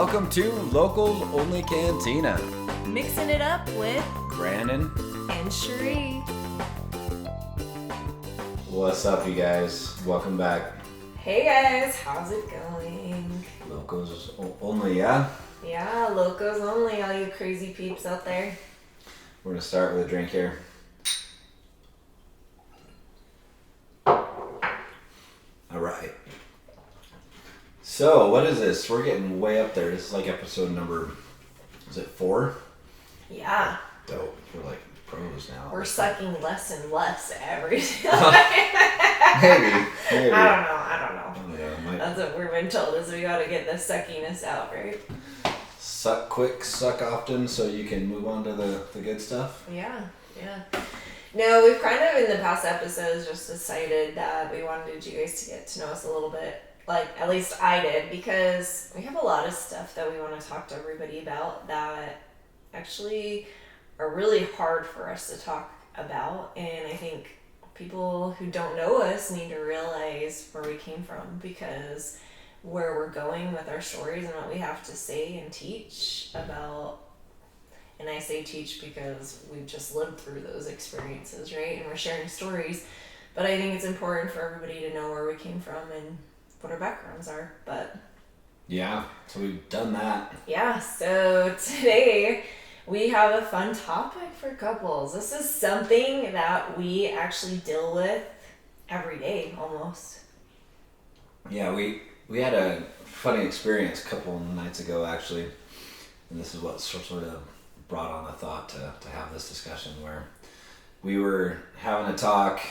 Welcome to Locals Only Cantina. Mixing it up with Brandon and Cherie. What's up, you guys? Welcome back. Hey guys, how's it going? Locals Only, yeah? Yeah, locals only, all you crazy peeps out there. We're going to start with a drink here. Alright. So, what is this? We're getting way up there. This is like episode number, is it 4? Yeah. Dope. We're like pros now. We're sucking less and less every Maybe. I don't know. Yeah, That's what we've been told, is we gotta get the suckiness out, right? suck quick, suck often, so you can move on to the good stuff. Yeah. No, we've kind of in the past episodes just decided that we wanted you guys to get to know us a little bit. Like, at least I did, because we have a lot of stuff that we want to talk to everybody about that actually are really hard for us to talk about. And I think people who don't know us need to realize where we came from, because where we're going with our stories and what we have to say and teach about. And I say teach because we've just lived through those experiences, right? And we're sharing stories. But I think it's important for everybody to know where we came from and what our backgrounds are. But Yeah, so we've done that. yeah, so today we have a fun topic for couples. This is something that we actually deal with every day almost. Yeah, we had a funny experience a couple nights ago, actually. And this is what sort of brought on the thought to have this discussion, where we were having a talk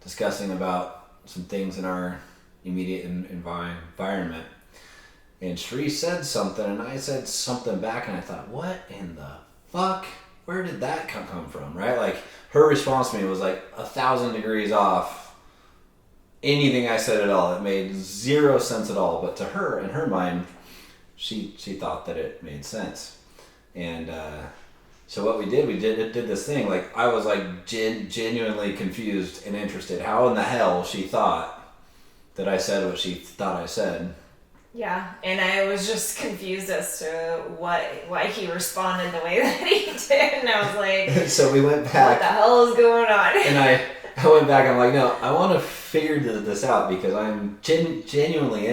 discussing about some things in our immediate environment, and Cherie said something and I said something back, and I thought, what in the fuck, where did that come from, right? Like, her response to me was like 1,000 degrees off anything I said at all. It made zero sense at all, but to her, in her mind, she thought that it made sense. And so what we did this thing, like, I was like genuinely confused and interested how in the hell she thought that I said what she thought I said. Yeah, and I was just confused as to why he responded the way that he did, and I was like, so we went back. What the hell is going on? And I went back, I'm like, no, I want to figure this out, because I'm genuinely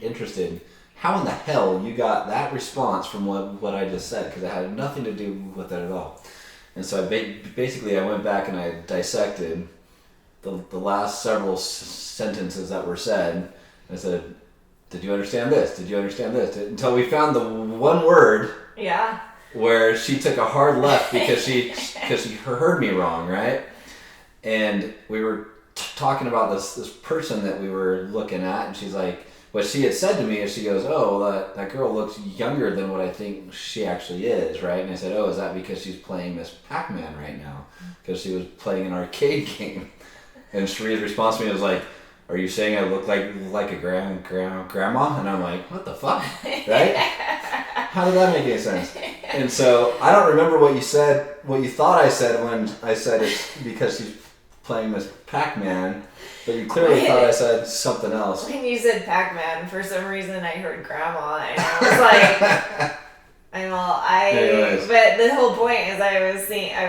interested. How in the hell you got that response from what I just said? Because it had nothing to do with it at all. And so basically I went back and I dissected the last several sentences that were said. I said, did you understand this? Did you understand this? Until we found the one word. Yeah. Where she took a hard left because she heard me wrong, right? And we were talking about this person that we were looking at, and she's like, what she had said to me is, she goes, oh, that girl looks younger than what I think she actually is, right? And I said, oh, is that because she's playing Miss Pac-Man right now? Because she was playing an arcade game. And Cherie's response to me was like, are you saying I look like a grandma? And I'm like, what the fuck, right? How did that make any sense? And so I don't remember what you said, what you thought I said when I said it's because she's playing Miss Pac-Man, but you clearly thought I said something else. When you said Pac-Man, for some reason I heard grandma, and I was like, Anyways. but the whole point is I was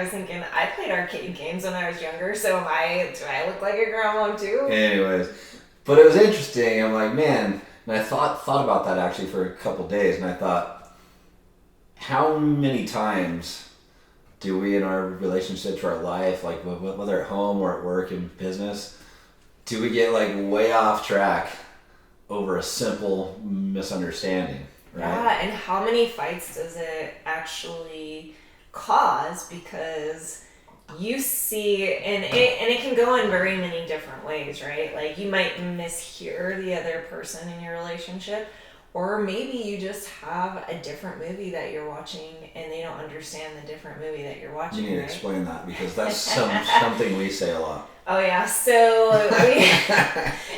thinking I played arcade games when I was younger, so do I look like a grandma too? Anyways, but it was interesting. I'm like, man, and I thought about that actually for a couple days, and I thought, how many times do we in our relationships or our life, like whether at home or at work and business, do we get like way off track over a simple misunderstanding, right? Yeah, and how many fights does it actually cause? Because you see, and it can go in very many different ways, right? Like, you might mishear the other person in your relationship, or maybe you just have a different movie that you're watching and they don't understand the different movie that you're watching. You need to right? explain that, because that's something we say a lot. Oh yeah, so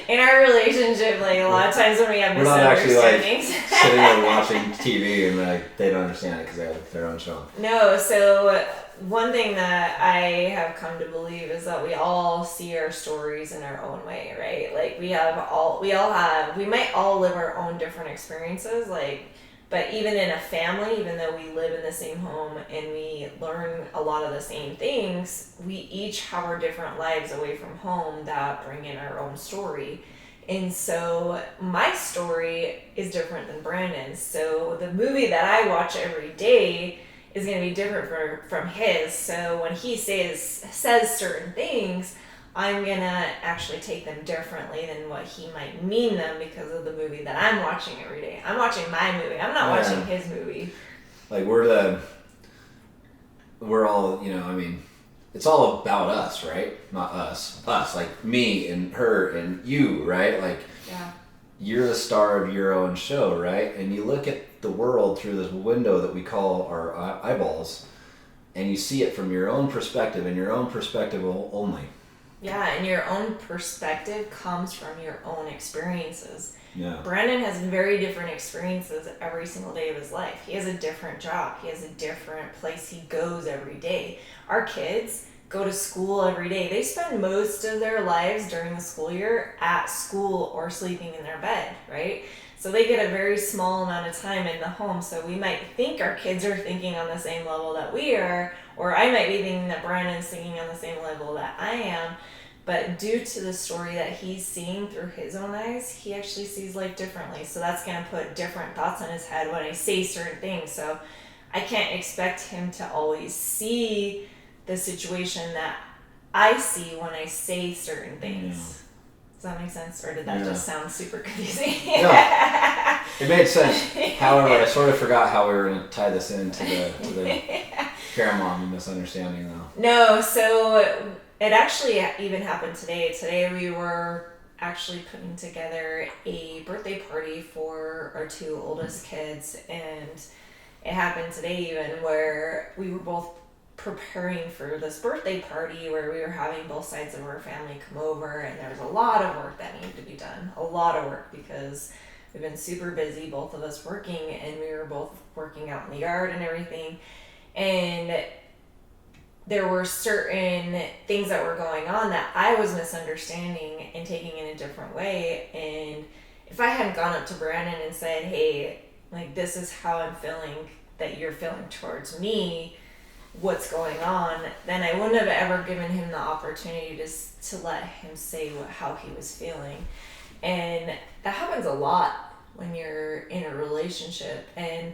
in our relationship, like, a lot of times when we have We're not actually like misunderstandings, sitting there watching TV and like they don't understand it because they have their own show. No, so one thing that I have come to believe is that we all see our stories in our own way, right? Like, we might all live our own different experiences, like, But even in a family, even though we live in the same home and we learn a lot of the same things, we each have our different lives away from home that bring in our own story. And so my story is different than Brandon's. So the movie that I watch every day is going to be different from his. So when he says certain things, I'm going to actually take them differently than what he might mean them because of the movie that I'm watching every day. I'm watching my movie. I'm not watching his movie. Like we're all, I mean, it's all about us, right? Not us. Us, like me and her and you, right? Like you're the star of your own show, right? And you look at the world through this window that we call our eyeballs, and you see it from your own perspective and your own perspective only. Yeah, and your own perspective comes from your own experiences. Yeah. Brandon has very different experiences every single day of his life. He has a different job. He has a different place he goes every day. Our kids go to school every day. They spend most of their lives during the school year at school or sleeping in their bed, right? So they get a very small amount of time in the home. So we might think our kids are thinking on the same level that we are, or I might be thinking that Brandon's thinking on the same level that I am. But due to the story that he's seeing through his own eyes, he actually sees life differently. So that's going to put different thoughts in his head when I say certain things. So I can't expect him to always see the situation that I see when I say certain things. Yeah. Does that make sense? Or did that just sound super confusing? No, it made sense. However, I sort of forgot how we were going to tie this into the Paramount misunderstanding, though. No, so it actually even happened today. Today we were actually putting together a birthday party for our two oldest kids, and it happened today even where we were both preparing for this birthday party where we were having both sides of our family come over, and there was a lot of work that needed to be done. A lot of work because we've been super busy, both of us working, and we were both working out in the yard and everything. And there were certain things that were going on that I was misunderstanding and taking in a different way. And if I hadn't gone up to Brandon and said, hey, like, this is how I'm feeling that you're feeling towards me, what's going on, then I wouldn't have ever given him the opportunity to let him say how he was feeling. And that happens a lot when you're in a relationship. And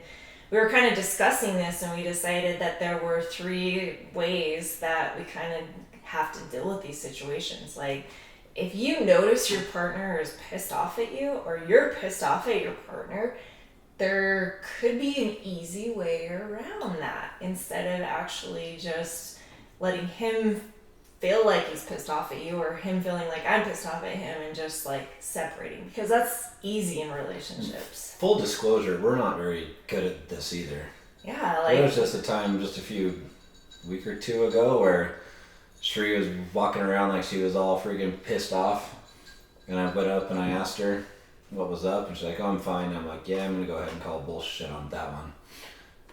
we were kind of discussing this, and we decided that there were 3 ways that we kind of have to deal with these situations. Like, if you notice your partner is pissed off at you, or you're pissed off at your partner, there could be an easy way around that instead of actually just letting him feel like he's pissed off at you, or him feeling like I'm pissed off at him, and just like separating, because that's easy in relationships. Full disclosure, we're not very good at this either. Yeah, like there was just a time just a week or 2 ago where Sheree was walking around like she was all freaking pissed off, and I went up and I asked her what was up, and she's like, oh, I'm fine. I'm like, yeah, I'm gonna go ahead and call bullshit on that one.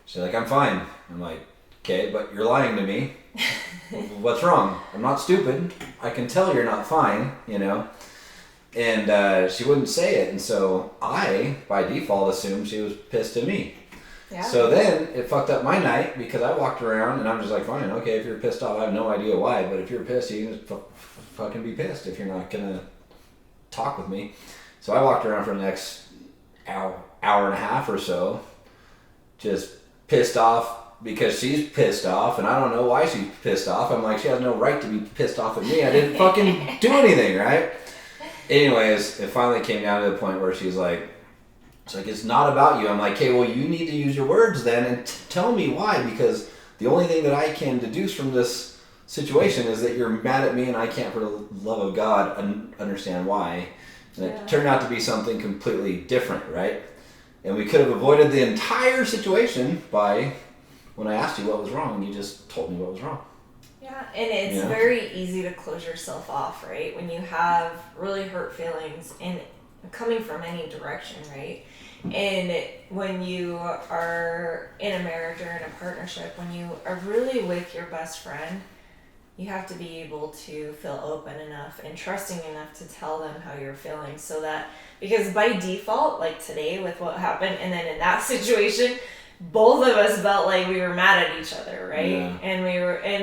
She's like, I'm fine. I'm like, okay, but you're lying to me. What's wrong? I'm not stupid. I can tell you're not fine, And she wouldn't say it, and so I, by default, assumed she was pissed at me. Yeah. So then it fucked up my night because I walked around and I'm just like, fine, okay, if you're pissed off, I have no idea why, but if you're pissed, you can just fucking be pissed if you're not gonna talk with me. So I walked around for the next hour and a half or so, just pissed off because she's pissed off, and I don't know why she's pissed off. I'm like, she has no right to be pissed off at me. I didn't fucking do anything, right? Anyways, it finally came down to the point where she's like, it's not about you. I'm like, okay, well, you need to use your words then and tell me why, because the only thing that I can deduce from this situation is that you're mad at me, and I can't, for the love of God, understand why. And it turned out to be something completely different, right? And we could have avoided the entire situation by, when I asked you what was wrong, you just told me what was wrong. Yeah, and it's very easy to close yourself off, right? When you have really hurt feelings, and coming from any direction, right? And when you are in a marriage or in a partnership, when you are really with your best friend, you have to be able to feel open enough and trusting enough to tell them how you're feeling, so that, because by default, like today with what happened, and then in that situation, both of us felt like we were mad at each other, right? Yeah. And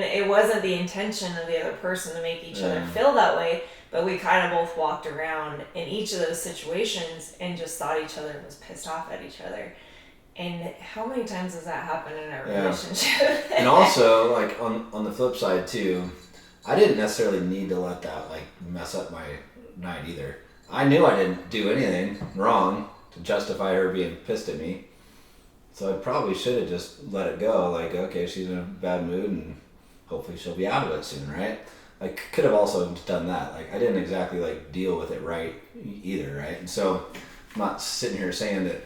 it wasn't the intention of the other person to make each other Yeah. feel that way, but we kind of both walked around in each of those situations and just thought each other was pissed off at each other. And how many times does that happen in our relationship? And also, like, on the flip side too, I didn't necessarily need to let that like mess up my night either. I knew I didn't do anything wrong to justify her being pissed at me. So I probably should have just let it go. Like, okay, she's in a bad mood and hopefully she'll be out of it soon, right? I could have also done that. Like, I didn't exactly like deal with it right either, right? And so I'm not sitting here saying that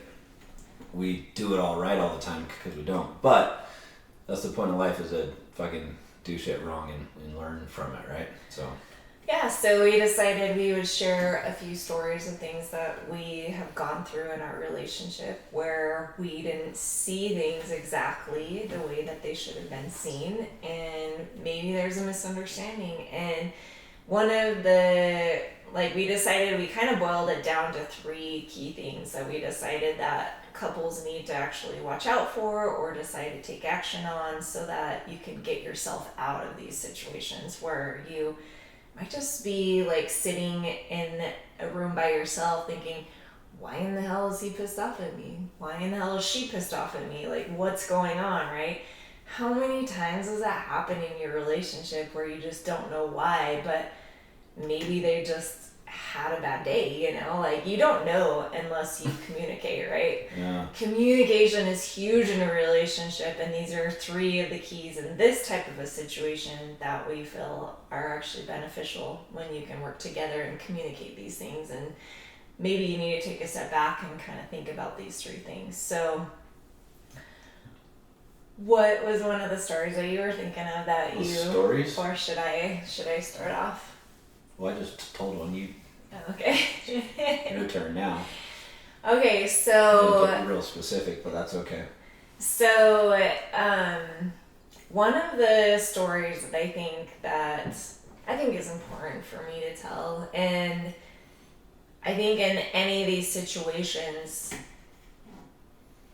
we do it all right all the time, because we don't. But that's the point of life, is to fucking do shit wrong and learn from it, right? So yeah, so we decided we would share a few stories of things that we have gone through in our relationship where we didn't see things exactly the way that they should have been seen, and maybe there's a misunderstanding. And one of the, like, we decided, we kind of boiled it down to 3 key things that we decided that couples need to actually watch out for or decide to take action on, so that you can get yourself out of these situations where you might just be like sitting in a room by yourself thinking, why in the hell is he pissed off at me? Why in the hell is she pissed off at me? Like, what's going on, right? How many times does that happen in your relationship where you just don't know why, but maybe they just had a bad day, you know? Like, you don't know unless you communicate, right? yeah, Communication is huge in a relationship, and these are 3 of the keys in this type of a situation that we feel are actually beneficial when you can work together and communicate these things. And maybe you need to take a step back and kind of think about these 3 things. So what was one of the stories that you were thinking of that The you stories? or should I start off? Well, I just told one. Okay. Your turn now. Okay, I so didn't get real specific, but that's okay. So, one of the stories that I think is important for me to tell, and I think in any of these situations,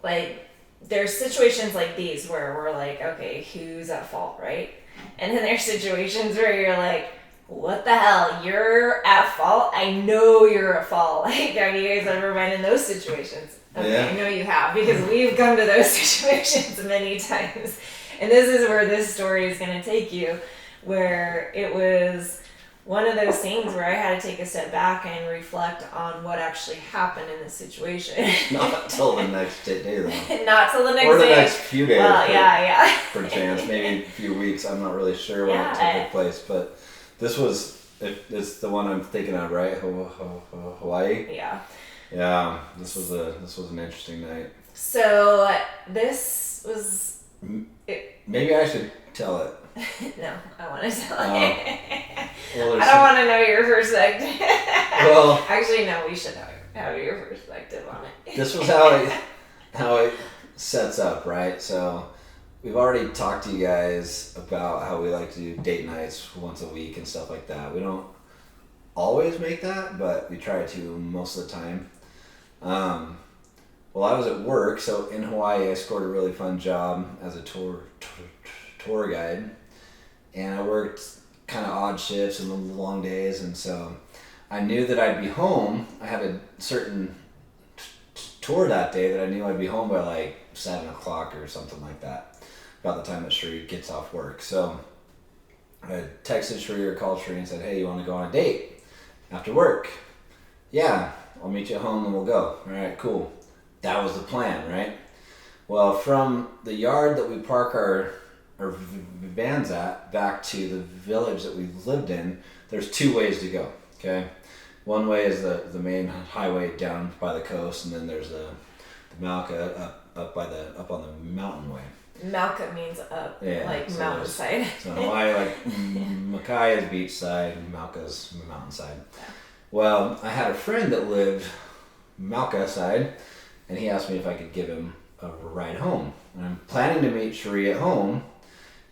like, there's situations like these where we're like, okay, who's at fault, right? And then there's situations where you're like, what the hell? You're at fault? I know you're at fault. Like, have you guys ever been in those situations? Okay, Yeah. I know you have, because we've come to those situations many times. And this is where this story is going to take you, where it was one of those things where I had to take a step back and reflect on what actually happened in the situation. Not till the next day, though. Not till the next Or the day. next few days. Well, yeah. For chance, maybe a few weeks. I'm not really sure when it took place, but this was, it's the one I'm thinking of, right? Hawaii. Yeah. Yeah, this was an interesting night. So this was. Maybe I should tell it. No, I want to tell Oh. it. Well, I don't want to know your perspective. Well, Actually, no, we should have your perspective on it. this was how it sets up, right? So we've already talked to you guys about how we like to do date nights once a week and stuff like that. We don't always make that, but we try to most of the time. Well, I was at work, so in Hawaii, I scored a really fun job as a tour guide, and I worked kind of odd shifts and long days, and so I knew that I'd be home. I had a certain tour that day that I knew I'd be home by like 7 o'clock or something like that, about the time that Sheree gets off work. So I texted Sheree or called Sheree and said, hey, you want to go on a date after work? Yeah, I'll meet you at home and we'll go. All right, cool. That was the plan, right? Well, from the yard that we park our vans at back to the village that we lived in, there's 2 ways to go, okay? One way is the main highway down by the coast, and then there's the Malka up on the mountain way. Malka means up, Yeah, like so mountainside. So Hawaii, like Makai is beachside, and Malka's mountainside. Well, I had a friend that lived Malka side, and he asked me if I could give him a ride home. And I'm planning to meet Sheree at home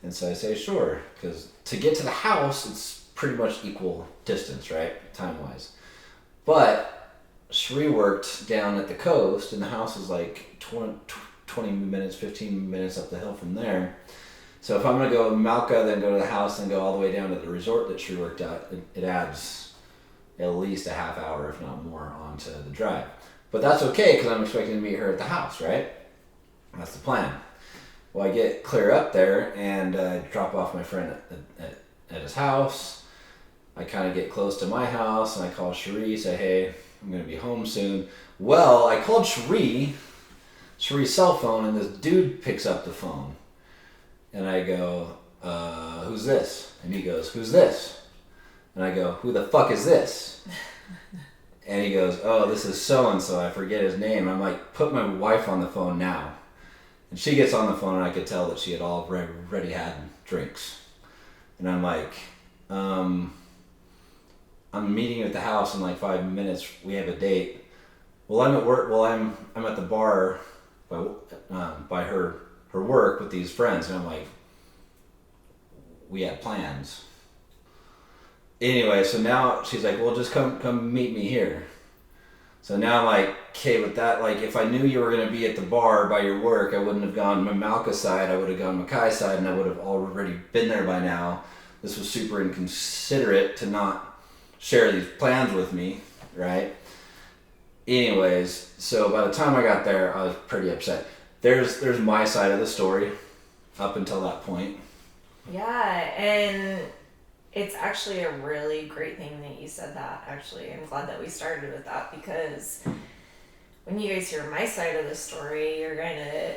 And so I say, sure, because to get to the house, it's pretty much equal distance, right, time-wise. But Sheree worked down at the coast, and the house is like 20 minutes, 15 minutes up the hill from there. So if I'm going to go to Malka, then go to the house, then go all the way down to the resort that Sheree worked at, it adds at least a half hour, if not more, onto the drive. But that's okay, because I'm expecting to meet her at the house, right? That's the plan. Well, I get clear up there and drop off my friend at his house. I kind of get close to my house and I call Sheree, say, hey, I'm going to be home soon. Well, I called Sheree's cell phone, and this dude picks up the phone. And I go, who's this? And he goes, who's this? And I go, who the fuck is this? And he goes, oh, this is so-and-so. I forget his name. I'm like, put my wife on the phone now. And she gets on the phone, and I could tell that she had already had drinks. And I'm like, I'm meeting you at the house in like 5 minutes. We have a date. Well, I'm at work. Well, I'm at the bar by her work with these friends. And I'm like, we had plans. Anyway, so now she's like, well, just come meet me here. So now I'm like, okay, with that, like, if I knew you were going to be at the bar by your work, I wouldn't have gone Malka's side, I would have gone Makai's side, and I would have already been there by now. This was super inconsiderate to not share these plans with me, right? Anyways, so by the time I got there, I was pretty upset. There's my side of the story up until that point. Yeah, and it's actually a really great thing that you said that, actually. I'm glad that we started with that, because when you guys hear my side of the story, you're going to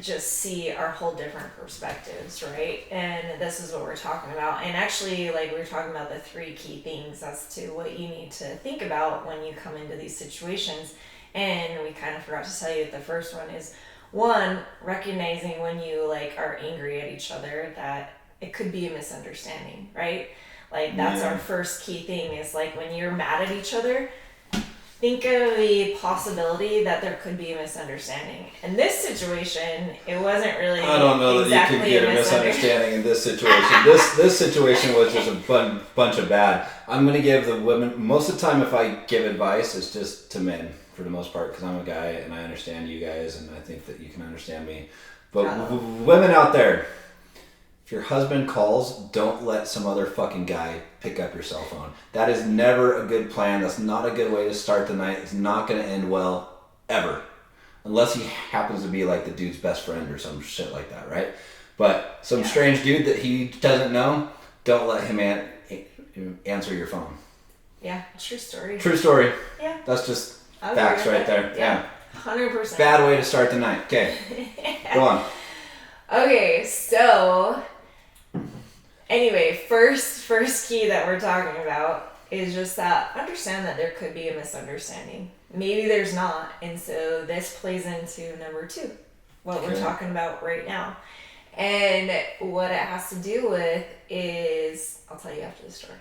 just see our whole different perspectives, right? And this is what we're talking about. And actually, like, we were talking about the 3 key things as to what you need to think about when you come into these situations. And we kind of forgot to tell you that the first one is, 1, recognizing when you, like, are angry at each other, that it could be a misunderstanding, right? Like, that's our first key thing, is like, when you're mad at each other, think of the possibility that there could be a misunderstanding. In this situation, it wasn't really. I don't know exactly that you could get a misunderstanding in this situation. This situation was just a bunch of bad. I'm going to give the women, most of the time if I give advice, it's just to men for the most part, because I'm a guy and I understand you guys and I think that you can understand me. But women out there, if your husband calls, don't let some other fucking guy pick up your cell phone. That is never a good plan. That's not a good way to start the night. It's not going to end well, ever. Unless he happens to be like the dude's best friend or some shit like that, right? But some strange dude that he doesn't know, don't let him answer your phone. Yeah, true story. True story. Yeah. That's just facts right there. Yeah. 100%. Bad way to start the night. Okay. Go on. Okay, so anyway, first key that we're talking about is just that understand that there could be a misunderstanding. Maybe there's not, and so this plays into number 2, what we're talking about right now. And what it has to do with is, I'll tell you after the story.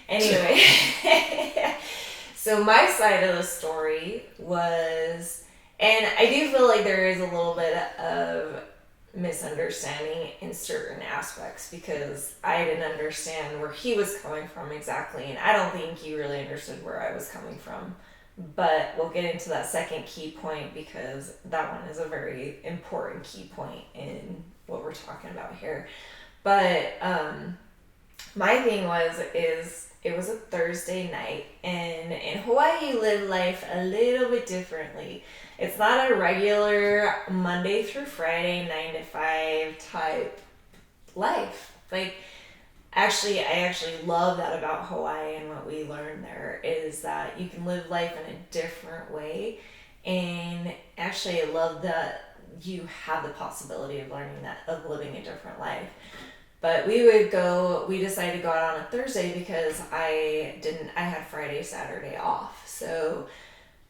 Anyway, so my side of the story was, and I do feel like there is a little bit of misunderstanding in certain aspects, because I didn't understand where he was coming from exactly, and I don't think he really understood where I was coming from. But we'll get into that second key point, because that one is a very important key point in what we're talking about here. But my thing is it was a Thursday night, and in Hawaii you live life a little bit differently. It's not a regular Monday through Friday 9 to 5 type life. Like, I actually love that about Hawaii, and what we learned there is that you can live life in a different way. And actually, I love that you have the possibility of learning that, of living a different life. But we decided to go out on a Thursday because I had Friday, Saturday off. So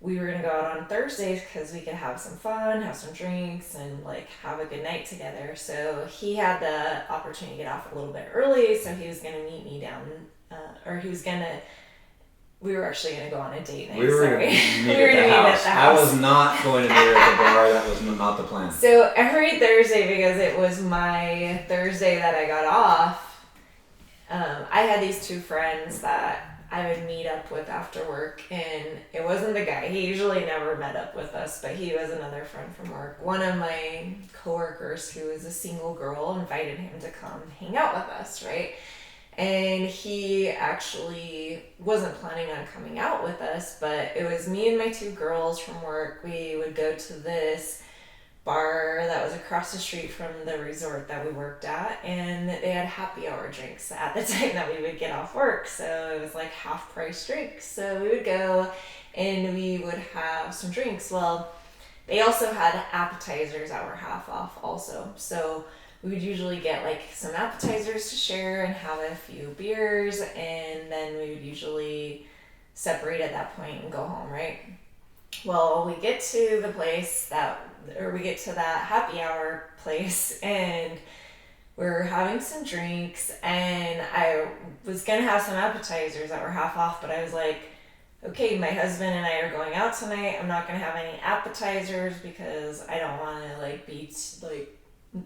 we were going to go out on Thursdays because we could have some fun, have some drinks, and like have a good night together. So he had the opportunity to get off a little bit early, so he was going to meet me down, or he was going to we were actually going to go on a date night. We were Sorry. going to We meet were at gonna the meet house. at the I house. was not going to meet her at the bar. That was not the plan. So every Thursday, because it was my Thursday that I got off, I had these two friends that I would meet up with after work, and it wasn't the guy. He usually never met up with us, but he was another friend from work. One of my coworkers, who is a single girl, invited him to come hang out with us, right? And he actually wasn't planning on coming out with us, but it was me and my two girls from work. We would go to this bar that was across the street from the resort that we worked at, and they had happy hour drinks at the time that we would get off work. So it was like half price drinks. So we would go and we would have some drinks. Well, they also had appetizers that were half off also. So we would usually get like some appetizers to share and have a few beers, and then we would usually separate at that point and go home, right? Well, we get to the place we get to that happy hour place, and we're having some drinks, and I was gonna have some appetizers that were half off, but I was like, okay, my husband and I are going out tonight. I'm not gonna have any appetizers because I don't want to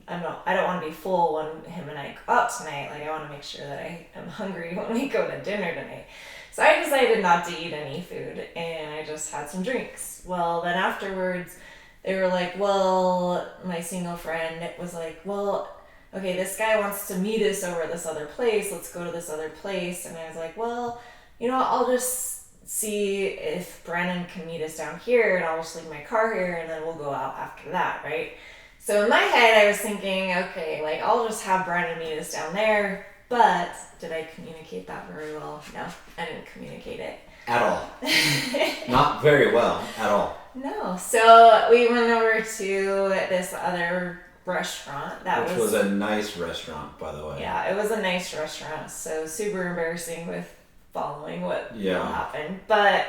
I don't want to be full when him and I go out tonight. Like, I want to make sure that I am hungry when we go to dinner tonight. So I decided not to eat any food, and I just had some drinks. Well, then afterwards, they were like, well, my single friend was like, well, okay, this guy wants to meet us over at this other place. Let's go to this other place. And I was like, well, you know what? I'll just see if Brandon can meet us down here, and I'll just leave my car here, and then we'll go out after that, right? So in my head, I was thinking, okay, like, I'll just have Brandon meet us down there. But did I communicate that very well? No, I didn't communicate it. At all. Not very well, at all. No. So we went over to this other restaurant Which was a nice restaurant, by the way. Yeah, it was a nice restaurant. So super embarrassing with following what will happen. But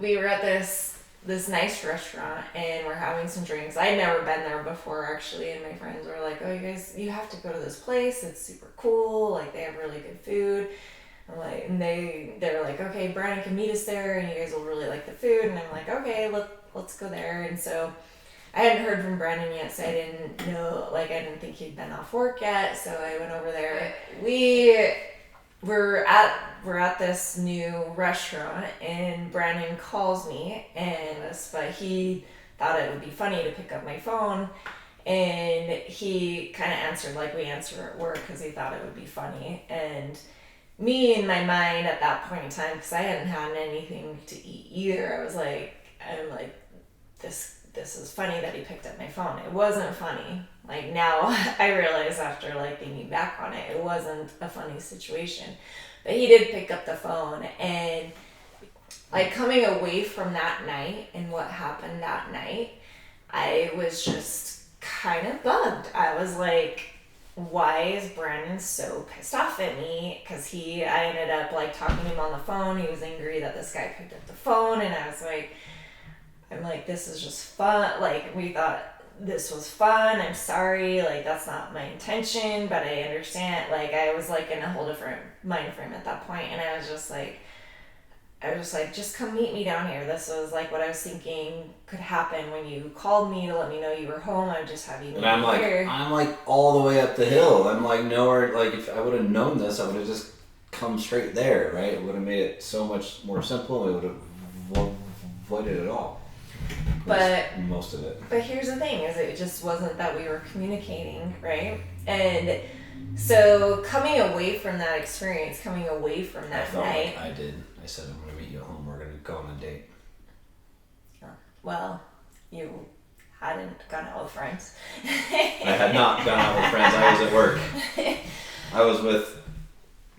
we were at this nice restaurant, and we're having some drinks. I'd never been there before, actually, and my friends were like, oh, you guys, you have to go to this place. It's super cool. Like, they have really good food. I'm like, and they're like, okay, Brandon can meet us there, and you guys will really like the food. And I'm like, okay, let's go there. And so I hadn't heard from Brandon yet, so I didn't know, like, I didn't think he'd been off work yet. So I went over there. We're at this new restaurant, and Brandon calls me, but he thought it would be funny to pick up my phone, and he kind of answered like we answer at work because he thought it would be funny. And me, in my mind at that point in time, because I hadn't had anything to eat either, I'm like, this is funny that he picked up my phone. It wasn't funny. Like, now I realize, after like thinking back on it, it wasn't a funny situation. But he did pick up the phone, and like, coming away from that night and what happened that night, I was just kind of bugged. I was like, why is Brandon so pissed off at me? Because I ended up like talking to him on the phone. He was angry that this guy picked up the phone, and I'm like, this is just fun. Like, we thought this was fun. I'm sorry. Like, that's not my intention, but I understand. Like, I was like in a whole different mind frame at that point, and I was just like, just come meet me down here. This was like what I was thinking could happen when you called me to let me know you were home. I would just have you meet me here. I'm like all the way up the hill. I'm like nowhere. Like, if I would have known this, I would have just come straight there, right? It would have made it so much more simple. It would have avoided it all. But most of it. But here's the thing: is it just wasn't that we were communicating, right? And so coming away from that experience, coming away from that night, like I did. I said, I'm going to meet you at home. We're going to go on a date. Well, you hadn't gone out with friends. I had not gone out with friends. I was at work. I was with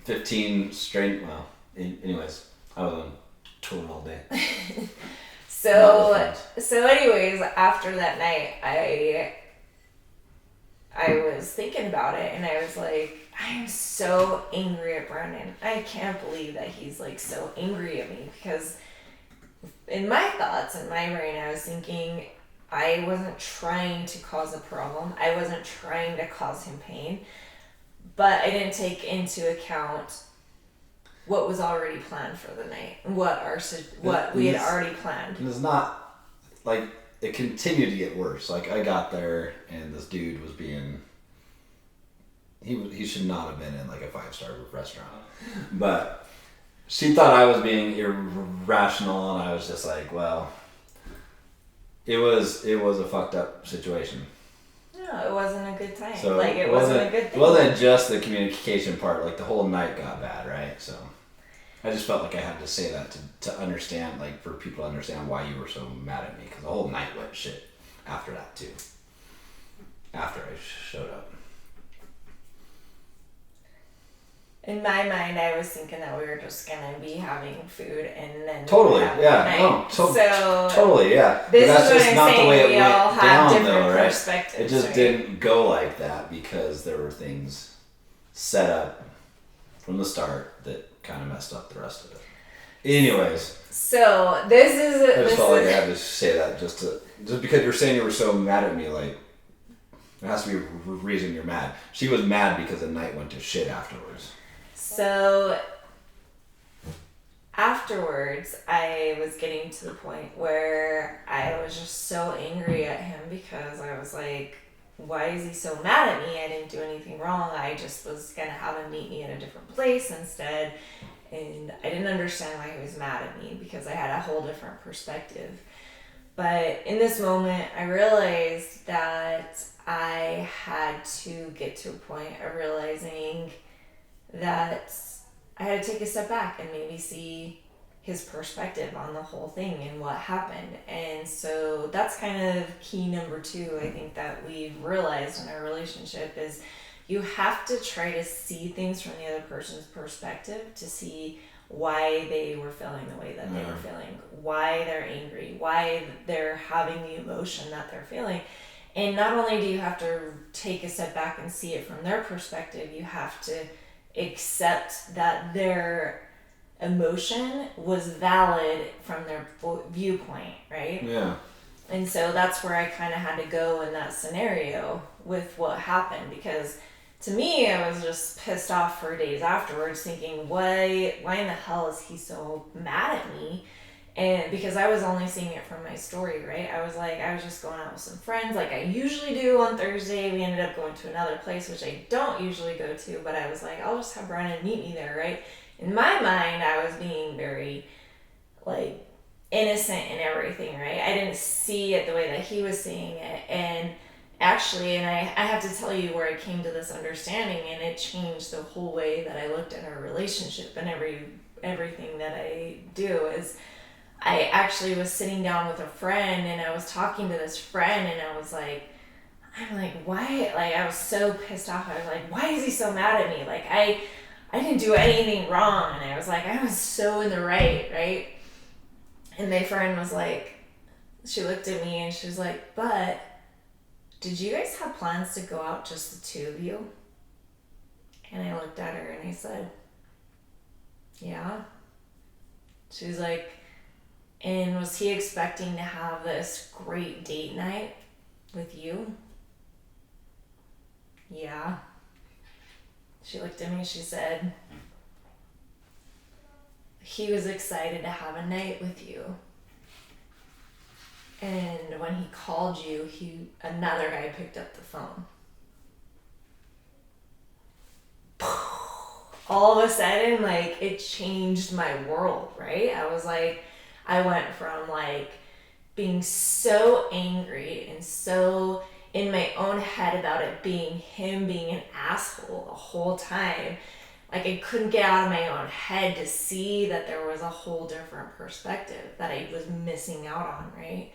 15 straight. Well, anyways, I was on tour all day. So anyways, after that night, I was thinking about it, and I was like, I am so angry at Brandon. I can't believe that he's like so angry at me, because in my thoughts, in my brain, I was thinking I wasn't trying to cause a problem. I wasn't trying to cause him pain, but I didn't take into account what was already planned for the night, what we had already planned. And it's not like it continued to get worse. Like I got there and this dude was being. He should not have been in like a 5-star restaurant, but she thought I was being irrational, and I was just like, well, it was a fucked up situation. No, it wasn't a good time. So like it wasn't a good thing. It wasn't just the communication part. Like the whole night got bad, right? So I just felt like I had to say that to understand, like for people to understand why you were so mad at me, because the whole night went shit after that too. After I showed up. In my mind, I was thinking that we were just gonna be having food and then totally, totally, yeah. This that's is what just I'm not saying. the way it we went all have down, different though, right? perspectives. It just right? didn't go like that because there were things set up from the start that kind of messed up the rest of it. Anyways, so this is. I just felt like I had to say that just because you're saying you were so mad at me, like. There has to be a reason you're mad. She was mad because the night went to shit afterwards. So afterwards, I was getting to the point where I was just so angry at him because I was like, why is he so mad at me? I didn't do anything wrong. I just was going to have him meet me at a different place instead. And I didn't understand why he was mad at me because I had a whole different perspective. But in this moment, I realized that I had to get to a point of realizing that I had to take a step back and maybe see his perspective on the whole thing and what happened. And so that's kind of key number 2, I think, that we've realized in our relationship is you have to try to see things from the other person's perspective to see why they were feeling the way that they were feeling, why they're angry, why they're having the emotion that they're feeling. And not only do you have to take a step back and see it from their perspective, you have to accept that their emotion was valid from their viewpoint, right? Yeah. And so that's where I kind of had to go in that scenario with what happened, because to me, I was just pissed off for days afterwards thinking, why in the hell is he so mad at me? And because I was only seeing it from my story, right? I was just going out with some friends like I usually do on Thursday. We ended up going to another place, which I don't usually go to, but I was like, I'll just have Brennan meet me there, right? In my mind, I was being very, like, innocent and everything, right? I didn't see it the way that he was seeing it. And actually, and I have to tell you where I came to this understanding, and it changed the whole way that I looked at our relationship and everything that I do is I actually was sitting down with a friend and I was talking to this friend and I was like, why? Like, I was so pissed off. I was like, why is he so mad at me? Like, I didn't do anything wrong. And I was like, I was so in the right? And my friend was like, she looked at me and she was like, but did you guys have plans to go out, just the 2 of you? And I looked at her and I said, yeah. She was like, and was he expecting to have this great date night with you? Yeah. She looked at me and she said, he was excited to have a night with you. And when he called you, another guy picked up the phone. All of a sudden, like, it changed my world, right? I went from, like, being so angry and so in my own head about it being him being an asshole the whole time. Like, I couldn't get out of my own head to see that there was a whole different perspective that I was missing out on, right?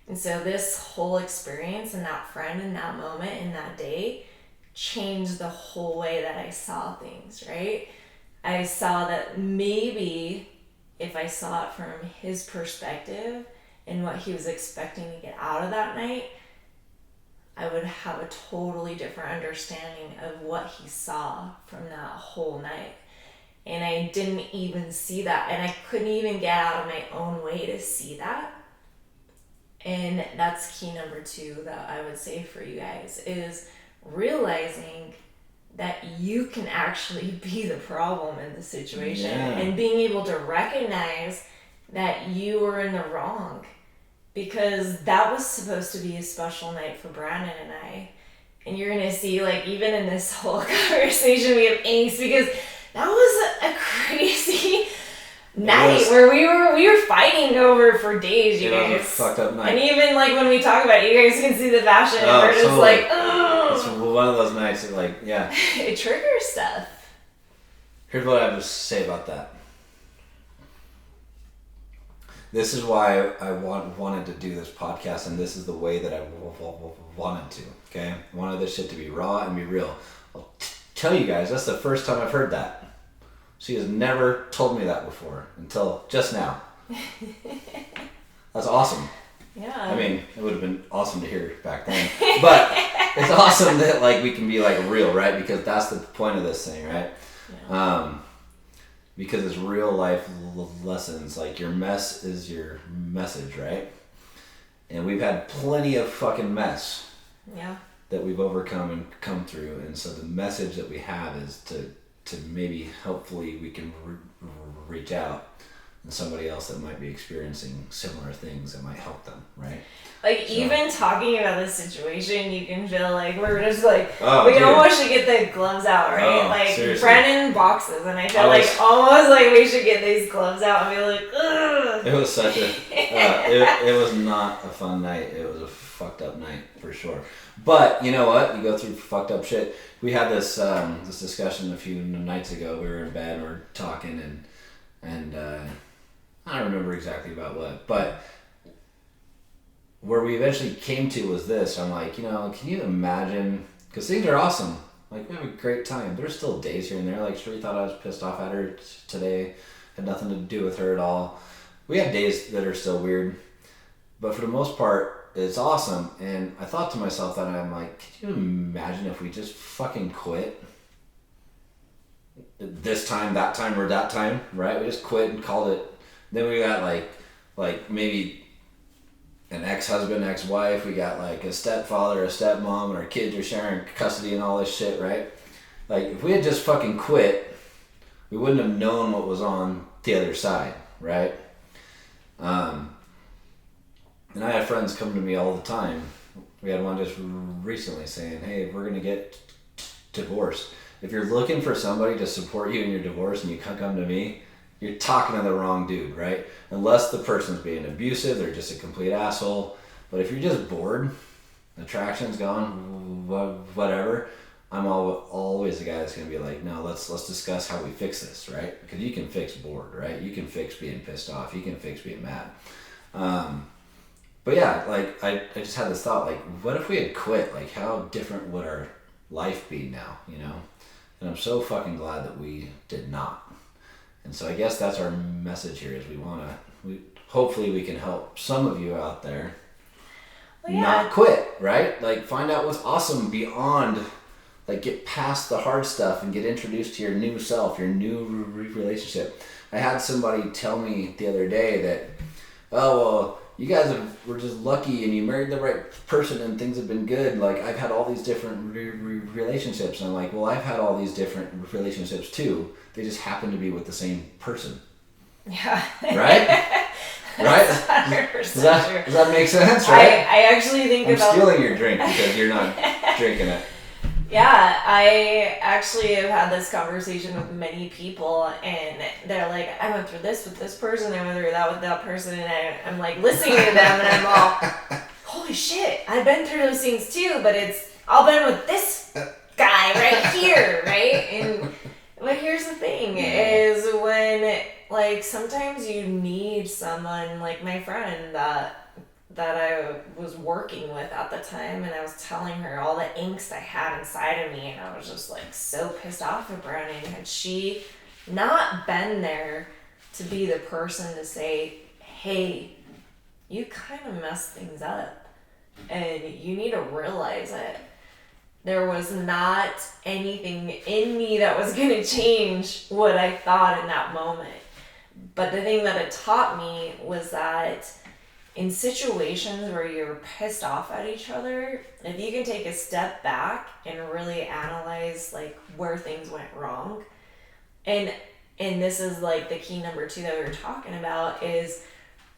And so this whole experience and that friend in that moment in that day changed the whole way that I saw things, right? I saw that maybe if I saw it from his perspective and what he was expecting to get out of that night, I would have a totally different understanding of what he saw from that whole night. And I didn't even see that. And I couldn't even get out of my own way to see that. And that's key number 2 that I would say for you guys is realizing that you can actually be the problem in the situation, Yeah. and being able to recognize that you were in the wrong, because that was supposed to be a special night for Brandon and I. And you're gonna see, like, even in this whole conversation, we have angst because that was a crazy night where we were fighting over for days, you guys. It was a fucked up night. And even like when we talk about it, you guys can see the passion, and we're just like, oh. It's one of those nights that, like, yeah. It triggers stuff. Here's what I have to say about that. This is why I wanted to do this podcast, and this is the way that I wanted to, okay? I wanted this shit to be raw and be real. I'll tell you guys, that's the first time I've heard that. She has never told me that before, until just now. That's awesome. Yeah. I mean, it would have been awesome to hear back then. But it's awesome that, like, we can be, like, real, right? Because that's the point of this thing, right? Yeah. Because it's real life lessons. Like, your mess is your message, right? And we've had plenty of fucking mess. Yeah. That we've overcome and come through. And so the message that we have is to maybe, hopefully, we can reach out and somebody else that might be experiencing similar things that might help them, right? Like, so, even talking about this situation, you can feel like we're just like, we almost should get the gloves out, right? Like, seriously. Brennan boxes, and I feel almost like we should get these gloves out and be like, ugh. It was such a, it was not a fun night. It was a fucked up night, for sure. But, you know what? You go through fucked up shit. We had this this discussion a few nights ago. We were in bed, we were talking, and I don't remember exactly about what, but where we eventually came to was this. I'm like, you know, can you imagine? Because things are awesome. Like, we have a great time. There's still days here and there. Like, Sheree thought I was pissed off at her today. Had nothing to do with her at all. We have days that are still weird. But for the most part, it's awesome. And I thought to myself that I'm like, can you imagine if we just fucking quit? This time, that time, or that time, right? We just quit and called it. Then we got like maybe an ex-husband, ex-wife. We got like a stepfather, a stepmom, and our kids are sharing custody and all this shit, right? Like, if we had just fucking quit, we wouldn't have known what was on the other side, right? And I have friends come to me all the time. We had one just recently saying, hey, we're going to get divorced. If you're looking for somebody to support you in your divorce and you come to me, you're talking to the wrong dude, right? Unless the person's being abusive, they're just a complete asshole. But if you're just bored, attraction's gone, whatever, I'm always the guy that's going to be like, no, let's discuss how we fix this, right? Because you can fix bored, right? You can fix being pissed off. You can fix being mad. But yeah, like, I just had this thought, like, what if we had quit? Like, how different would our life be now, you know? And I'm so fucking glad that we did not. And so I guess that's our message here, is hopefully we can help some of you out there not quit, right? Like, find out what's awesome beyond, like, get past the hard stuff and get introduced to your new self, your new relationship. I had somebody tell me the other day that, oh, well, you guys were just lucky and you married the right person and things have been good. Like, I've had all these different relationships. And I'm like, well, I've had all these different relationships too. They just happen to be with the same person. Yeah. Right? Right? Does that make sense, right? I actually think I'm stealing your drink because you're not drinking it. Yeah, I actually have had this conversation with many people, and they're like, I went through this with this person, I went through that with that person, and I'm like listening to them, and I'm all, holy shit, I've been through those things too, but it's all been with this guy right here, right? But here's the thing, is when, like, sometimes you need someone, like my friend that I was working with at the time, and I was telling her all the angst I had inside of me, and I was just like so pissed off at Brownie. Had she not been there to be the person to say, hey, you kind of messed things up and you need to realize it, there was not anything in me that was going to change what I thought in that moment. But the thing that it taught me was that in situations where you're pissed off at each other, if you can take a step back and really analyze like where things went wrong, and this is like the key number 2 that we were talking about, is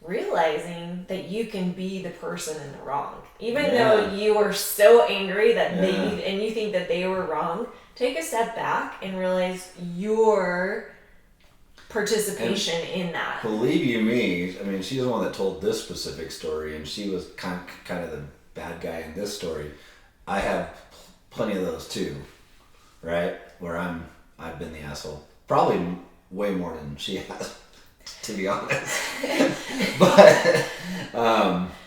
realizing that you can be the person in the wrong. Even though you were so angry that and you think that they were wrong, take a step back and realize your participation in that. Believe you me, I mean, she's the one that told this specific story, and she was kind of the bad guy in this story. I have plenty of those too, right? Where I've been the asshole. Probably way more than she has, to be honest. But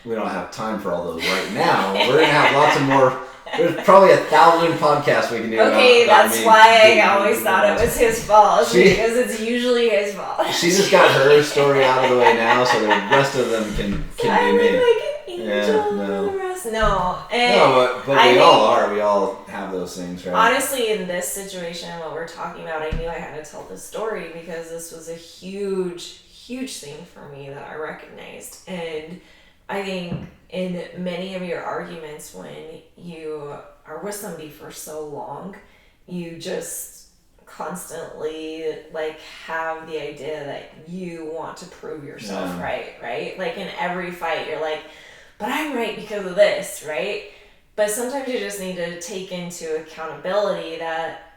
we don't have time for all those right now. We're gonna have lots of more. There's probably 1,000 podcasts we can do. Okay, that's why I always thought it was his fault, because it's usually his fault. She just got her story out of the way now, so the rest of them can be me. Like an angel. No. But we all are. We all have those things, right? Honestly, in this situation, what we're talking about, I knew I had to tell this story because this was a huge thing for me that I recognized. And I think in many of your arguments, when you are with somebody for so long, you just constantly like have the idea that you want to prove yourself right? Like in every fight, you're like, but I'm right because of this, right? But sometimes you just need to take into accountability that,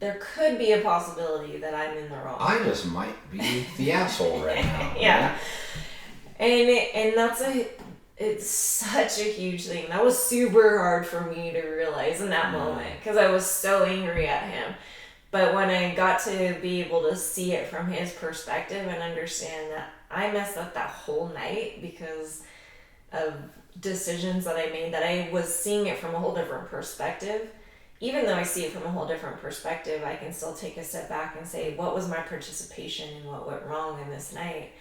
there could be a possibility that I'm in the wrong. I just might be the asshole right now. Yeah. Right? And it's such a huge thing. That was super hard for me to realize in that moment because I was so angry at him. But when I got to be able to see it from his perspective and understand that I messed up that whole night because of decisions that I made, that I was seeing it from a whole different perspective. Even though I see it from a whole different perspective, I can still take a step back and say, what was my participation and what went wrong in this night?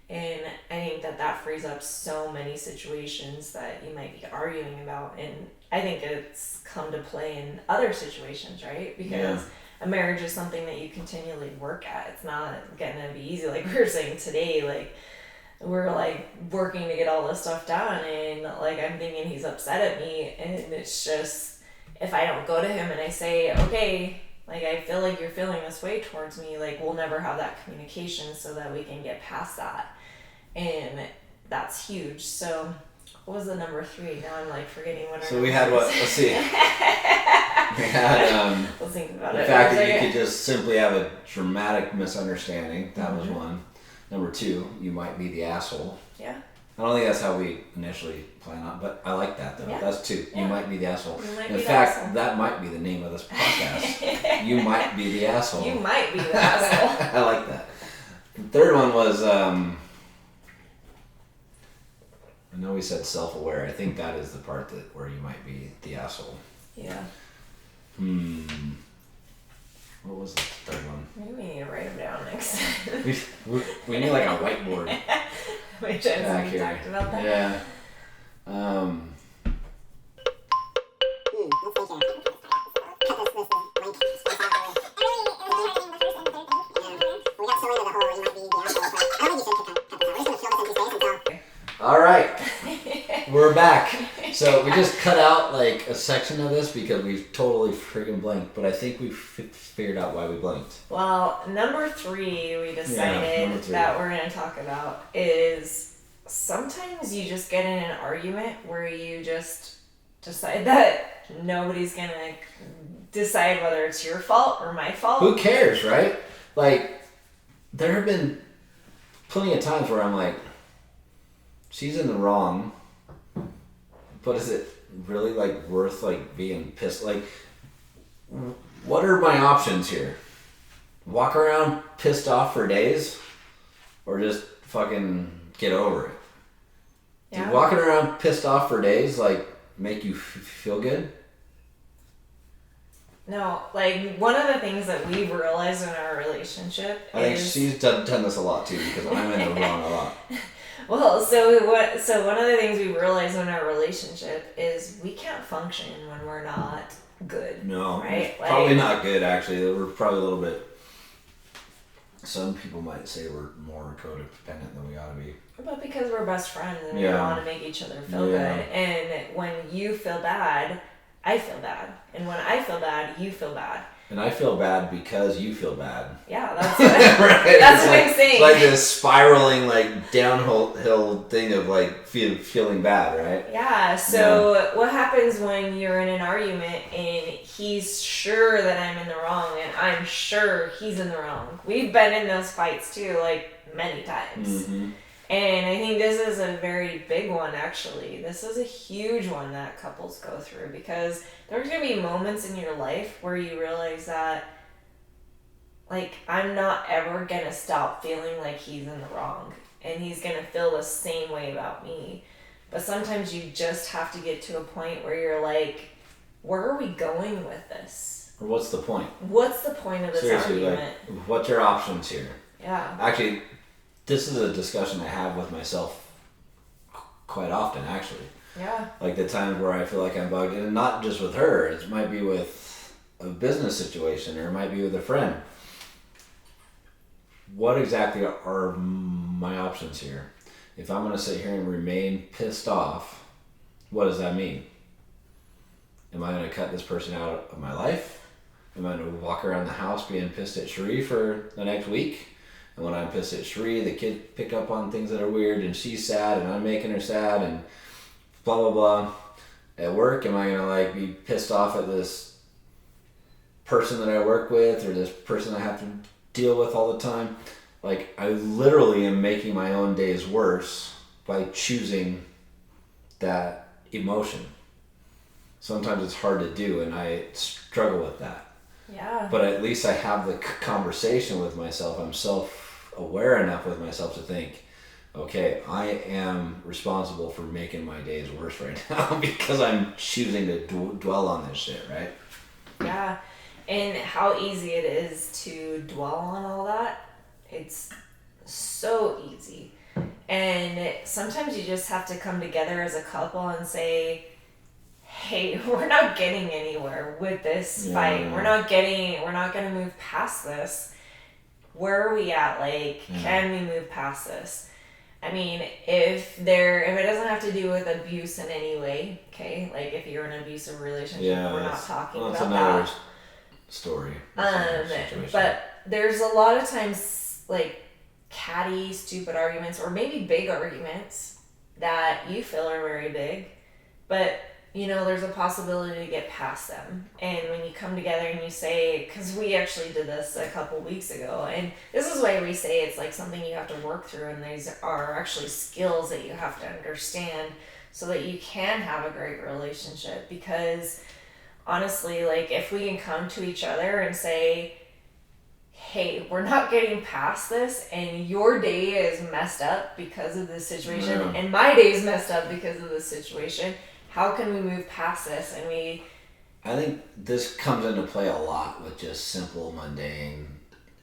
And I think that frees up so many situations that you might be arguing about. And I think it's come to play in other situations, right? Because a marriage is something that you continually work at. It's not gonna be easy. Like we were saying today, like we're like working to get all this stuff done, and like I'm thinking he's upset at me, and it's just, if I don't go to him and I say, okay, like I feel like you're feeling this way towards me, like we'll never have that communication so that we can get past that. And that's huge. So what was the number 3? Now I'm like forgetting what. So we had what? Let's see. We had let's think about the fact that you could just simply have a dramatic misunderstanding. That was one. Number 2, you might be the asshole. Yeah. I don't think that's how we initially plan on, but I like that though. Yeah. That's 2. Yeah. You might be the asshole. In fact, that might be the name of this podcast. You might be the asshole. You might be the asshole. I like that. The third one was, I know we said self-aware. I think that is the part where you might be the asshole. Yeah. What was the third one? Maybe we need to write them down next time. we need like a whiteboard. Which times we talked about that? Yeah. All right, we're back. So we just cut out like a section of this because we totally freaking blanked, but I think we figured out why we blanked. Well, number 3 we decided that we're going to talk about is sometimes you just get in an argument where you just decide that nobody's going to decide whether it's your fault or my fault. Who cares, right? Like, there have been plenty of times where I'm like, she's in the wrong, but is it really like worth like being pissed? Like, what are my options here? Walk around pissed off for days, or just fucking get over it? Yeah. Did walking around pissed off for days like make you feel good? No, like one of the things that we've realized in our relationship I think she's done this a lot too, because I'm in the wrong a lot. Well, so one of the things we realized in our relationship is we can't function when we're not good. No, right? Probably not good actually. We're probably a little bit some people might say we're more codependent than we ought to be. But because we're best friends and we Yeah. want to make each other feel Yeah. good. And when you feel bad, I feel bad. And when I feel bad, you feel bad. And I feel bad because you feel bad. Yeah, that's what, right? that's what I'm saying. It's like this spiraling, like, downhill thing of, like, feeling bad, right? Yeah, so what happens when you're in an argument and he's sure that I'm in the wrong and I'm sure he's in the wrong? We've been in those fights too, like, many times. Mm-hmm. And I think this is a very big one, actually. This is a huge one that couples go through because there's going to be moments in your life where you realize that, like, I'm not ever going to stop feeling like he's in the wrong. And he's going to feel the same way about me. But sometimes you just have to get to a point where you're like, where are we going with this? Or what's the point? What's the point of this Seriously, argument? like, what's your options here? Yeah. Actually, this is a discussion I have with myself quite often, actually. Yeah. Like the times where I feel like I'm bugged, and not just with her, it might be with a business situation, or it might be with a friend. What exactly are my options here? If I'm going to sit here and remain pissed off, what does that mean? Am I going to cut this person out of my life? Am I going to walk around the house being pissed at Cherie for the next week? And when I'm pissed at Cherie, the kids pick up on things that are weird, and she's sad, and I'm making her sad, and blah, blah, blah. At work, am I going to, like, be pissed off at this person that I work with, or this person I have to deal with all the time? Like, I literally am making my own days worse by choosing that emotion. Sometimes it's hard to do, and I struggle with that. Yeah. But at least I have the conversation with myself. I'm self-aware enough with myself to think, okay, I am responsible for making my days worse right now because I'm choosing to dwell on this shit, right? Yeah. And how easy it is to dwell on all that. It's so easy. And sometimes you just have to come together as a couple and say, hey, we're not getting anywhere with this fight. We're not going to move past this. Where are we at? Like, can we move past this? I mean, if it doesn't have to do with abuse in any way, okay? Like, if you're in an abusive relationship, we're not talking about another that. Story. But there's a lot of times, like, catty, stupid arguments, or maybe big arguments that you feel are very big, but you know, there's a possibility to get past them. And when you come together and you say, because we actually did this a couple weeks ago, and this is why we say it's like something you have to work through, and these are actually skills that you have to understand so that you can have a great relationship. Because honestly, like, if we can come to each other and say, hey, we're not getting past this, and your day is messed up because of this situation, and my day is messed up because of this situation, how can we move past this? And I think this comes into play a lot with just simple, mundane,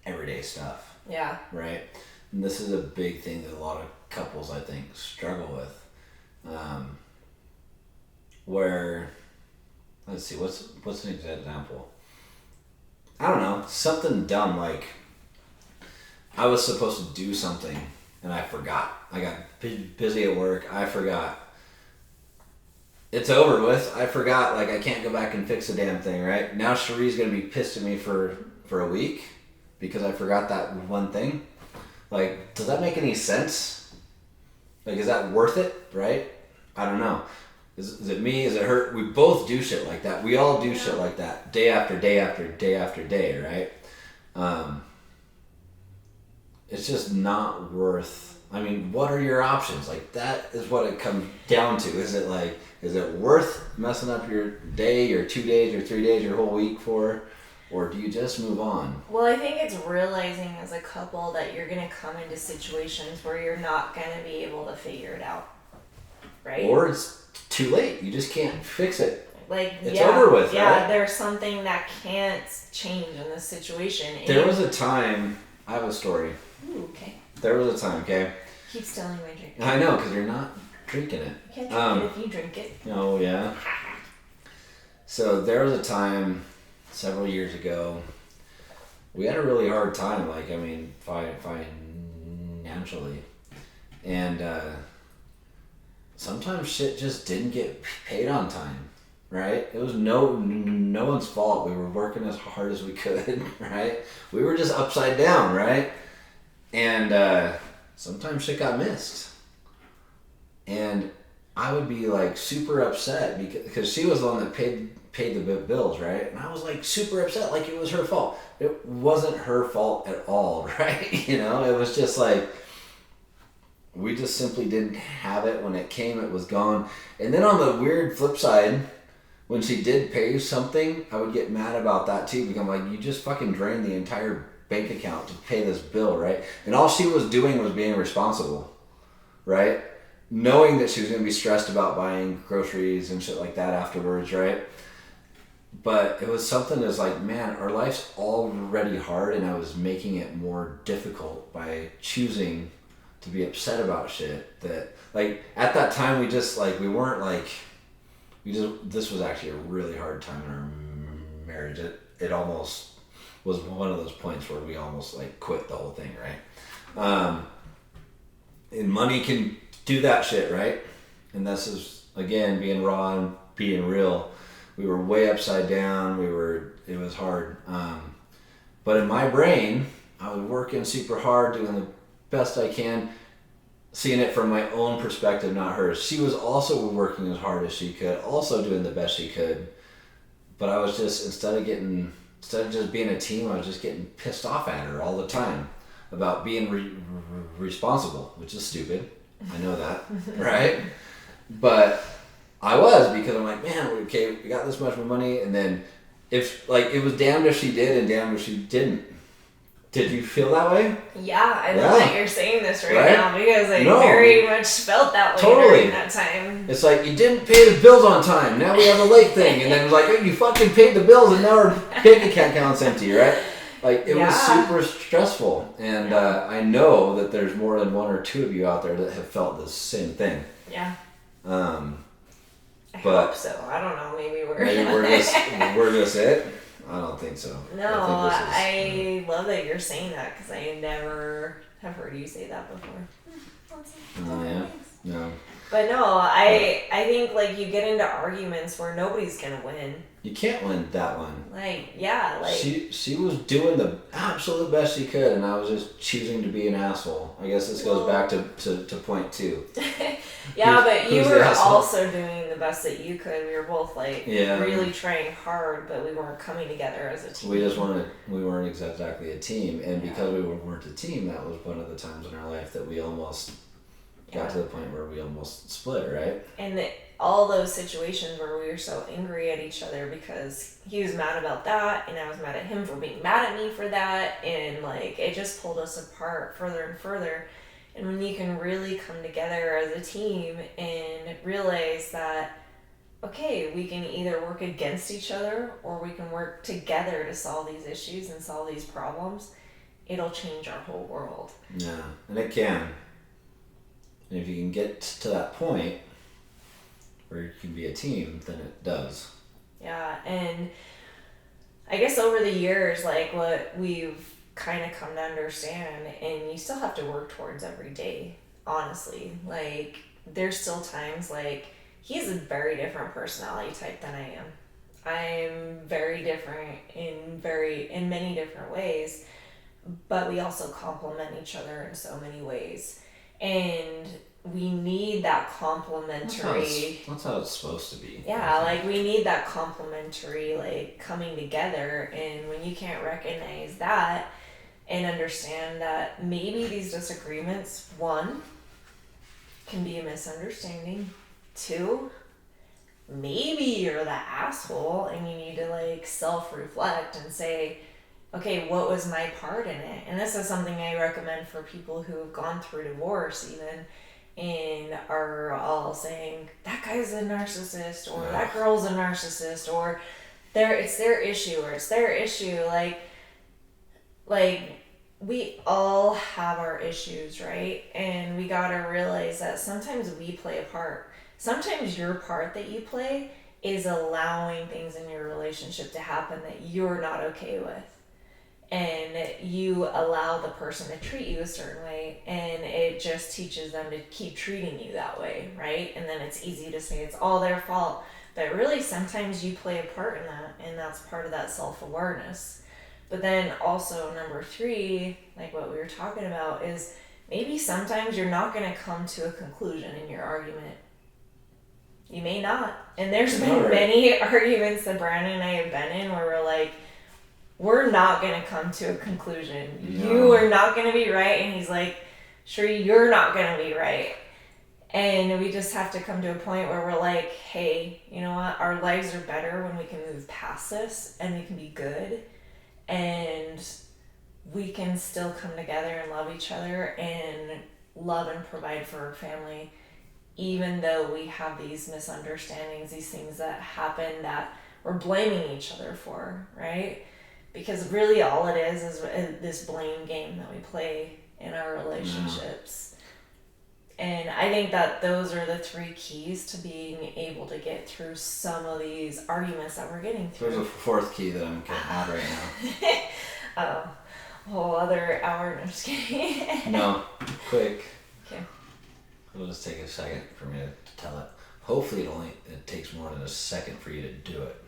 everyday stuff. Yeah. Right? And this is a big thing that a lot of couples, I think, struggle with. Where, let's see, what's an example? I don't know, something dumb like, I was supposed to do something and I forgot. I got busy at work, I forgot. It's over with. I forgot. Like, I can't go back and fix the damn thing, right? Now Cherie's gonna be pissed at me for a week because I forgot that one thing. Like, does that make any sense? Like, is that worth it, right? I don't know. Is it me? Is it her? We both do shit like that. We all do shit like that day after day after day after day, right? It's just not worth. I mean, what are your options? Like, that is what it comes down to. Is it worth messing up your day, your 2 days, your 3 days, your whole week for? Or do you just move on? Well, I think it's realizing as a couple that you're going to come into situations where you're not going to be able to figure it out. Right? Or it's too late. You just can't fix it. Like, it's over with, right? There's something that can't change in this situation. There was a time, I have a story. Ooh, okay. There was a time, okay? Keep stealing my drink. I know, because you're not drinking it. You can't drink it if you drink it. Oh, yeah. So there was a time several years ago we had a really hard time, like, I mean, financially. And sometimes shit just didn't get paid on time, right? It was no one's fault. We were working as hard as we could, right? We were just upside down, right? And sometimes shit got missed. And I would be like super upset because she was the one that paid the bills, right? And I was like super upset, like it was her fault. It wasn't her fault at all, right? You know, it was just like we just simply didn't have it. When it came, it was gone. And then on the weird flip side, when she did pay something, I would get mad about that too, because I'm like, you just fucking drained the entire bank account to pay this bill, right? And all she was doing was being responsible, right? Knowing that she was going to be stressed about buying groceries and shit like that afterwards, right? But it was something that's like, man, our life's already hard, and I was making it more difficult by choosing to be upset about shit that, like, at that time we just, like, we weren't like, this was actually a really hard time in our marriage. It almost was one of those points where we almost, like, quit the whole thing, right? And money can do that shit, right? And this is, again, being raw and being real. We were way upside down. It was hard. But in my brain, I was working super hard, doing the best I can, seeing it from my own perspective, not hers. She was also working as hard as she could, also doing the best she could. But I was just, instead of just being a team, I was just getting pissed off at her all the time about being responsible, which is stupid. I know that, right? But I was, because I'm like, man, okay, we got this much money, and then if, like, it was damned if she did and damned if she didn't. Did you feel that way? Yeah, I love that you're saying this right now, because I No. very much felt that way during that time. It's like, you didn't pay the bills on time, now we have a late thing, and then it was like, oh, you fucking paid the bills and now our bank account's empty, right? Like, it was super stressful, and I know that there's more than one or two of you out there that have felt the same thing. Yeah. I But hope so. I don't know. Maybe we're we're just it. I don't think so. No, I love that you're saying that, because I never have heard you say that before. Yeah. No. But no, I think, like, you get into arguments where nobody's gonna win. You can't win that one. Like, yeah, like she was doing the absolute best she could, and I was just choosing to be an asshole. I guess this goes back to point 2. Yeah, but you were also doing the best that you could. We were both, like, really trying hard, but we weren't coming together as a team. We weren't exactly a team, and because we weren't a team, that was one of the times in our life that we almost got to the point where we almost split, right? And all those situations where we were so angry at each other because he was mad about that, and I was mad at him for being mad at me for that, and, like, it just pulled us apart further and further. And when you can really come together as a team and realize that, okay, we can either work against each other or we can work together to solve these issues and solve these problems, it'll change our whole world. Yeah, and it can. And if you can get to that point where you can be a team, then it does. Yeah, and I guess over the years, like, what we've kind of come to understand, and you still have to work towards every day, honestly. Like, there's still times, like, he's a very different personality type than I am. I'm very different in many different ways, but we also complement each other in so many ways. And we need that complementary. That's how it's supposed to be. Yeah, like, we need that complementary, like, coming together. And when you can't recognize that and understand that maybe these disagreements, 1, can be a misunderstanding. 2, maybe you're the asshole and you need to, like, self-reflect and say, okay, what was my part in it? And this is something I recommend for people who have gone through divorce even, and are all saying, that guy's a narcissist, or that girl's a narcissist, or it's their issue, or it's their issue. Like we all have our issues, right? And we gotta realize that sometimes we play a part. Sometimes your part that you play is allowing things in your relationship to happen that you're not okay with. and you allow the person to treat you a certain way, and it just teaches them to keep treating you that way, right? And then it's easy to say it's all their fault, but really sometimes you play a part in that, and that's part of that self-awareness. But then also number 3, like what we were talking about, is maybe sometimes you're not going to come to a conclusion in your argument. You may not. And there's been many arguments that Brandon and I have been in where we're like, we're not going to come to a conclusion. No. You are not going to be right. And he's like, sure, you're not going to be right. And we just have to come to a point where we're like, hey, you know what? Our lives are better when we can move past this and we can be good. And we can still come together and love each other and love and provide for our family, even though we have these misunderstandings, these things that happen that we're blaming each other for, right? Because really all it is this blame game that we play in our relationships. And I think that those are the 3 keys to being able to get through some of these arguments that we're getting through. There's a 4th key that I'm going to add right now. A whole other hour. No, I'm just kidding. No, quick. Okay. It'll just take a second for me to tell it. Hopefully it takes more than a second for you to do it.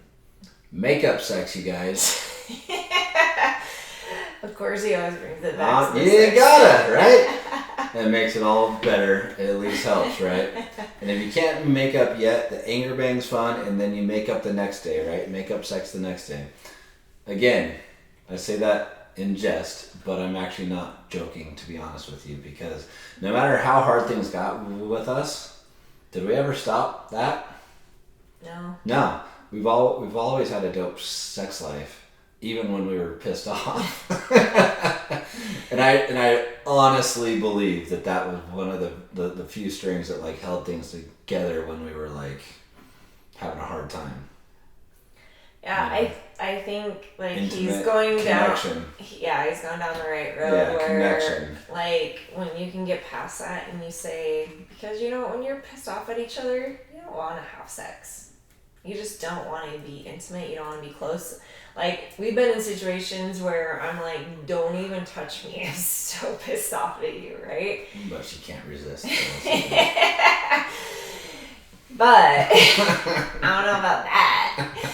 Makeup sex, you guys. Of course, he always brings it back. You gotta, right? That makes it all better. It at least helps, right? And if you can't make up yet, the anger bang's fun, and then you make up the next day, right? Make up sex the next day. Again, I say that in jest, but I'm actually not joking, to be honest with you, because no matter how hard things got with us, did we ever stop that? No. We've always had a dope sex life, even when we were pissed off. and I honestly believe that was one of the few strings that like held things together when we were like having a hard time. Yeah, I think like Intimate he's going connection. down. Yeah, he's going down the right road. Yeah, where connection. Like when you can get past that and you say, because you know when you're pissed off at each other, you don't want to have sex. You just don't want to be intimate. You don't want to be close. Like we've been in situations where I'm like, don't even touch me. I'm so pissed off at you, right? But she can't resist. But I don't know about that.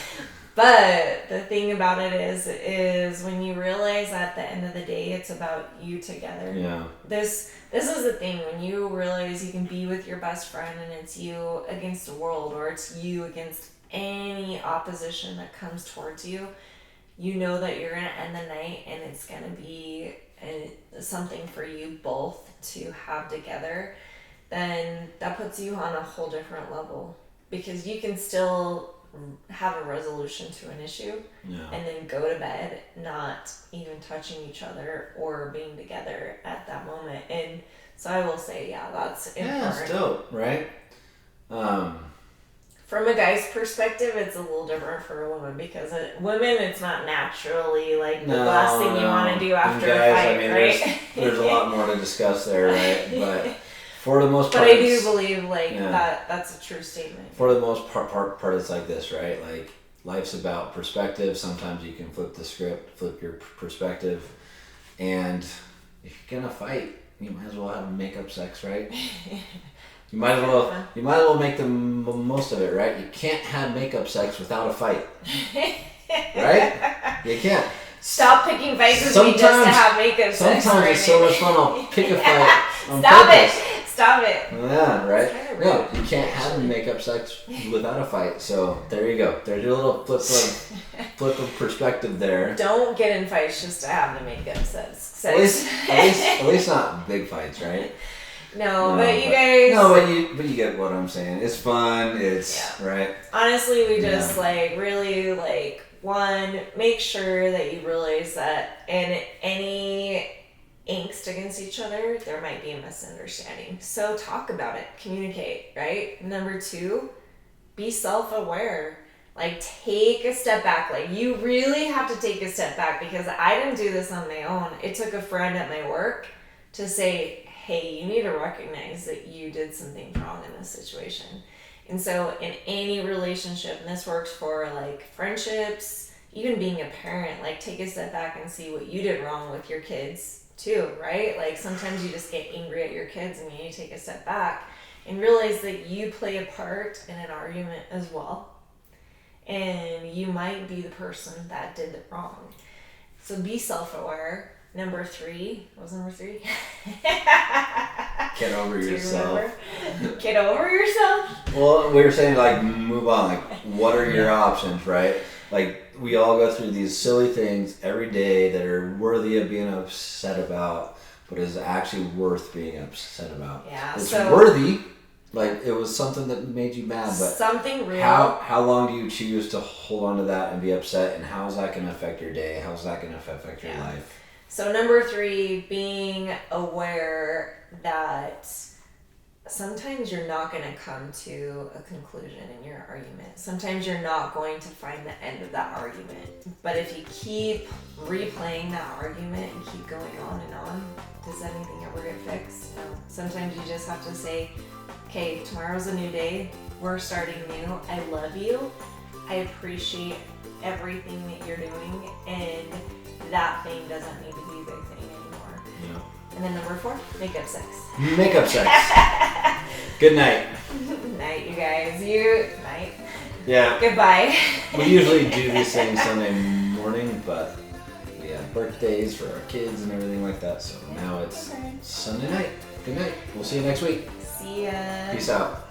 But the thing about it is when you realize at the end of the day, it's about you together. Yeah. This is the thing, when you realize you can be with your best friend and it's you against the world, or it's you against any opposition that comes towards you, you know that you're going to end the night and it's going to be something for you both to have together, then that puts you on a whole different level, because you can still have a resolution to an issue and then go to bed not even touching each other or being together at that moment. And so I will say, that's important. Yeah, it's dope, right? From a guy's perspective, it's a little different for a woman, because women, it's not naturally like the last thing you want to do after a fight, right? There's a lot more to discuss there, right? But for the most part, but I do believe that's a true statement. For the most part, it's like this, right? Like life's about perspective. Sometimes you can flip the script, flip your perspective, and if you're gonna fight, you might as well have make-up sex, right? You might as well make the most of it, right? You can't have make-up sex without a fight, right? You can't. Stop picking fights with me just to have makeup sex. Sometimes it's so much fun. I'll pick a fight on Stop purpose. Stop it. Yeah, right? No, you can't have makeup sex without a fight. So there you go. There's your little flip of perspective there. Don't get in fights just to have the makeup sex. At least not big fights, right? No, but you guys. No, but you get what I'm saying. It's fun. It's right. Honestly, we just really one, make sure that you realize that in any angst against each other, there might be a misunderstanding. So talk about it, communicate, right? Number 2, be self-aware. Like take a step back. Like you really have to take a step back, because I didn't do this on my own. It took a friend at my work to say, hey, you need to recognize that you did something wrong in this situation. And so in any relationship, and this works for like friendships, even being a parent, like take a step back and see what you did wrong with your kids too, right? Like sometimes you just get angry at your kids and you need to take a step back and realize that you play a part in an argument as well. And you might be the person that did it wrong. So be self-aware. Number 3, what was number 3? Get over yourself. Get over yourself. Well, we were saying like move on. Like, what are your options, right? Like, we all go through these silly things every day that are worthy of being upset about, but is actually worth being upset about. Yeah. It's so worthy. Like, it was something that made you mad, but something real. how long do you choose to hold on to that and be upset, and how is that going to affect your day? How is that going to affect your life? So number 3, being aware that sometimes you're not going to come to a conclusion in your argument. Sometimes you're not going to find the end of that argument. But if you keep replaying that argument and keep going on and on, does anything ever get fixed? No. Sometimes you just have to say, okay, tomorrow's a new day. We're starting new. I love you. I appreciate everything that you're doing, and that thing doesn't need to be a big thing anymore. Yeah. And then number 4, makeup sex. Makeup sex. Good night. Night, you guys. Night. Yeah. Goodbye. We usually do these things Sunday morning, but we have birthdays for our kids and everything like that, so now it's Sunday night. Good night. We'll see you next week. See ya. Peace out.